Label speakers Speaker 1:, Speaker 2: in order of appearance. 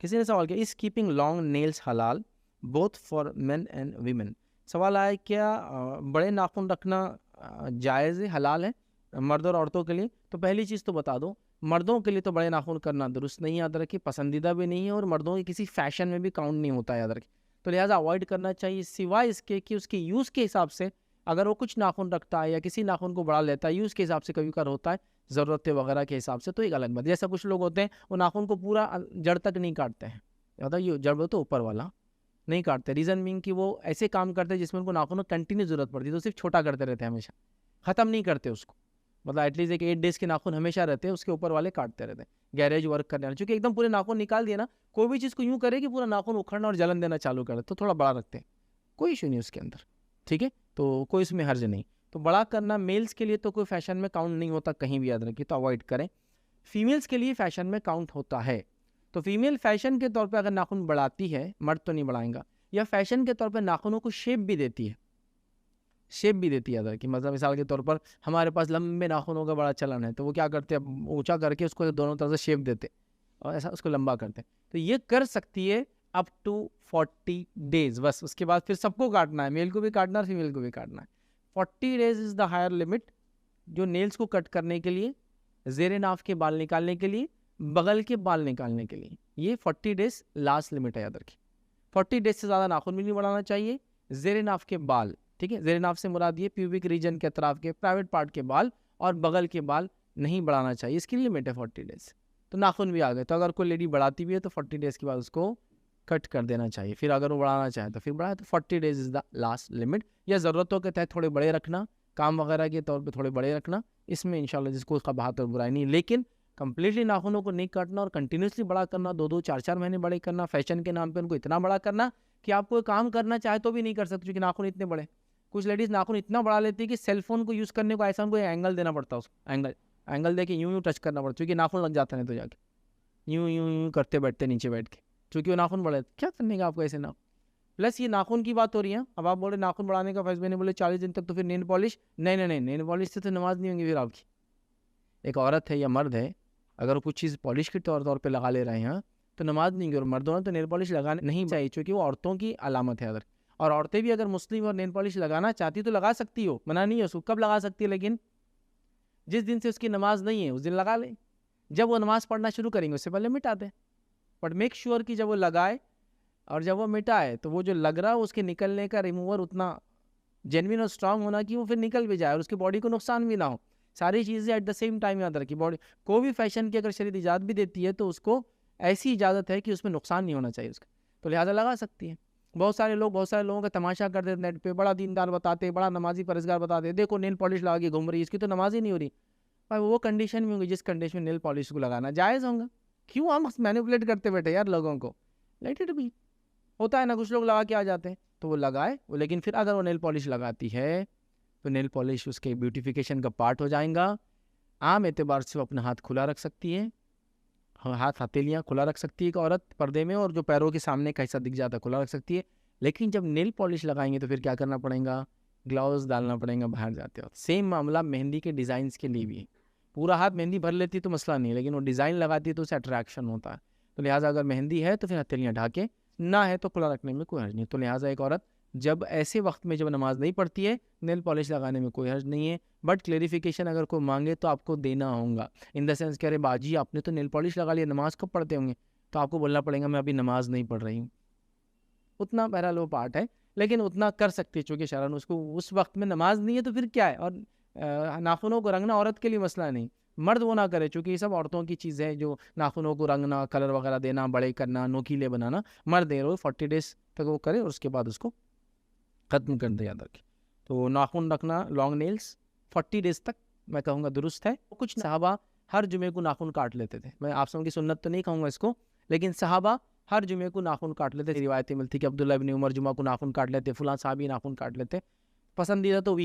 Speaker 1: किसी ने सवाल किया, इज कीपिंग लॉन्ग नेल्स हलाल both for main and women. सवाल आया क्या बड़े नाखून रखना जायज़ है, हलाल है मर्द और औरतों के लिए। तो पहली चीज़ तो बता दो, मर्दों के लिए तो बड़े नाखून करना दुरुस्त नहीं है, याद रखिए, पसंदीदा भी नहीं है, और मर्दों के किसी फैशन में भी काउंट नहीं होता है, याद रखिए। तो लिहाजा अवॉइड करना चाहिए, सिवाय इसके कि उसके यूज़ के हिसाब से अगर वो कुछ नाखून रखता है या किसी नाखून को बढ़ा लेता है, यूज़ के हिसाब से कभी कभार होता है, ज़रूरत वगैरह के हिसाब से, तो एक अलग बात। जैसा कुछ लोग होते हैं वो नाखून को पूरा जड़ तक नहीं काटते हैं, ज़्यादा ये जड़ तो ऊपर वाला नहीं काटते, रीज़न मीन कि वो ऐसे काम करते हैं जिसमें उनको नाखून में कंटिन्यू ज़रूरत पड़ती है, तो सिर्फ छोटा करते रहते हैं हमेशा, ख़त्म नहीं करते उसको। मतलब एटलीस्ट एक 8 डेज़ के नाखून हमेशा रहते हैं, उसके ऊपर वाले काटते रहते हैं गैरेज वर्क करने वाले, चूँकि एकदम पूरे नाखून निकाल दिए ना, कोई भी चीज़ को यूँ करे कि पूरा नाखून उखड़ना और जलन देना चालू करे, तो थोड़ा बड़ा रखते हैं, कोई इशू नहीं उसके अंदर, ठीक है, तो कोई इसमें हर्ज नहीं। तो बड़ा करना मेल्स के लिए तो कोई फैशन में काउंट नहीं होता, कहीं भी याद रखिए, तो अवॉइड करें। फीमेल्स के लिए फैशन में काउंट होता है, तो फीमेल फैशन के तौर पे अगर नाखून बढ़ाती है, मर्द तो नहीं बढ़ाएगा, या फैशन के तौर पे नाखूनों को शेप भी देती है, शेप भी देती है अदर की, मतलब मिसाल के तौर पर हमारे पास लंबे नाखूनों का बड़ा चलन है, तो वो क्या करते हैं, ऊंचा करके उसको दोनों तरफ से शेप देते और ऐसा उसको लंबा करते हैं, तो ये कर सकती है अप टू 40 डेज बस। उसके बाद फिर सबको काटना है, मेल को भी काटना है, फीमेल को भी काटना है। 40 days is the higher limit जो नेल्स को कट करने के लिए, जेरे नाफ के बाल निकालने के लिए, बगल के बाल निकालने के लिए, ये 40 डेज लास्ट लिमिट है, याद रखिए। 40 डेज से ज़्यादा नाखून भी नहीं बढ़ाना चाहिए। जेरे नाफ के बाल, ठीक है, जेरे नाफ से मुराद ये प्यूबिक रीजन के अतराफ के प्राइवेट पार्ट के बाल और बगल के बाल नहीं बढ़ाना चाहिए, इसकी लिमिट है 40 डेज। तो नाखून भी आ गए, तो अगर कोई लेडी बढ़ाती भी है तो 40 डेज के बाद उसको कट कर देना चाहिए, फिर अगर वो बढ़ाना चाहे तो फिर बढ़ाए, तो 40 days is the last limit. या ज़रूरतों के तहत थोड़े बड़े रखना, काम वगैरह के तौर पे थोड़े बड़े रखना, इसमें इंशाल्लाह जिसको उसका बात और बुराई नहीं, लेकिन कंप्लीटली नाखूनों को नहीं काटना और कंटिन्यूसली बड़ा करना, 2-2 4-4 महीने बड़े करना, फैशन के नाम पे उनको इतना बड़ा करना कि आप कोई काम करना चाहे तो भी नहीं कर सकते, क्योंकि नाखून इतने बड़े। कुछ लेडीज़ नाखून इतना बढ़ा लेती है कि सेलफोन को यूज़ करने को ऐसा उनको एंगल देना पड़ता है, उसको एंगल एंगल दे के यूँ यूँ टच करना पड़ता है, क्योंकि नाखून लग जाता है तो जाके यूँ यूँ यूँ करते बैठते नीचे बैठ के, क्योंकि वो नाखून बड़े, क्या करने का आपको ऐसे ना। प्लस ये नाखून की बात हो रही है, अब आप बोले नाखून बढ़ाने का फैसले नहीं, बोले 40 दिन तक तो फिर नेल पॉलिश, नहीं नहीं नहीं, नेल पॉलिश से तो नमाज नहीं होंगी फिर आपकी। एक औरत है या मर्द है, अगर वो कुछ चीज़ पॉलिश के तौर पे लगा ले रहे हैं तो नमाज नहीं होगी, और मर्दों ने तो नेल पॉलिश लगाना नहीं चाहिए, क्योंकि वो औरतों की अलामत है अदर। और औरतें भी अगर मुस्लिम और नेल पॉलिश लगाना चाहती तो लगा सकती हो, मना नहीं है उसको, कब लगा सकती है, लेकिन जिस दिन से उसकी नमाज नहीं है उस दिन लगा ले, जब वो नमाज पढ़ना शुरू करेंगे उससे पहले मिटा दें। बट मेक श्योर कि जब वो लगाए और जब वो मिटाए तो वो जो लग रहा है उसके निकलने का रिमूवर उतना जेन्युइन और स्ट्रांग होना कि वो फिर निकल भी जाए और उसकी बॉडी को नुकसान भी ना हो। सारी चीज़ें एट द सेम टाइम याद रखी, बॉडी कोई भी फैशन की अगर शरीर इजाज़त भी देती है तो उसको ऐसी इजाज़त है कि उसमें नुकसान नहीं होना चाहिए उसका, तो लिहाजा लगा सकती है। बहुत सारे लोगों का तमाशा करते थे नेट पे, बड़ा दीनदार बताते, बड़ा नमाजी परहेजगार बताते, देखो नेल पॉलिश लगा के घूम रही है, इसकी तो नमाज ही नहीं हो रही। भाई वो कंडीशन में होंगी जिस कंडीशन में नेल पॉलिश को लगाना जायज़ होगा, क्यों हम मैनिपुलेट करते बैठे यार लोगों को, लेट इट बी। होता है ना, कुछ लोग लगा के आ जाते हैं तो वो लगाए वो, लेकिन फिर अगर वो नेल पॉलिश लगाती है तो नेल पॉलिश उसके ब्यूटिफिकेशन का पार्ट हो जाएगा। आम एतबार से वो अपना हाथ खुला रख सकती है, हाथ हथेलियाँ खुला रख सकती है एक औरत पर्दे में, और जो पैरों के सामने का हिस्सा दिख जाता है खुला रख सकती है। लेकिन जब नेल पॉलिश लगाएंगे तो फिर क्या करना पड़ेगा, ग्लव्स डालना पड़ेगा बाहर जाते वक्त। सेम मामला मेहंदी के डिज़ाइंस के लिए भी है, पूरा हाथ मेहंदी भर लेती है तो मसला नहीं, लेकिन वो डिज़ाइन लगाती है तो उससे अट्रैक्शन होता है। तो लिहाजा अगर मेहंदी है तो फिर हथेलियाँ ढाके, ना है तो खुला रखने में कोई हर्ज नहीं। तो लिहाजा एक औरत जब ऐसे वक्त में जब नमाज नहीं पढ़ती है, नेल पॉलिश लगाने में कोई हर्ज नहीं है। बट क्लेरिफिकेशन अगर कोई मांगे तो आपको देना होगा, इन द सेंस कह रहे बाजी आपने तो नेल पॉलिश लगा लिया, नमाज कब पढ़ते होंगे, तो आपको बोलना पड़ेगा मैं अभी नमाज नहीं पढ़ रही हूँ। उतना बहरहाल वो पार्ट है, लेकिन उतना कर सकती है, चूँकि शरन उसको उस वक्त में नमाज नहीं है तो फिर क्या है। और नाखूनों को रंगना औरत के लिए मसला नहीं, मर्द वो ना करे, चूँकि ये सब औरतों की चीज़ है, जो नाखूनों को रंगना, कलर वगैरह देना, बड़े करना, नोकीले बनाना, मर्द दे रहे 40 डेज तक वो करे और उसके बाद उसको ख़त्म कर दे, याद रखें। तो नाखून रखना लॉन्ग नेल्स 40 डेज तक मैं कहूँगा दुरुस्त है। कुछ सहाबा हर जुमे को नाखून काट लेते थे, मैं आप सबों की सुन्नत तो नहीं कहूँगा इसको, लेकिन सहाबा हर जुमे को नाखून काट लेते, रिवायतें मिलती कि अब्दुल्लाह इब्न उमर जुमा को नाखून काट लेते, फलां साहबी नाखून काट लेते। पसंदीदा तो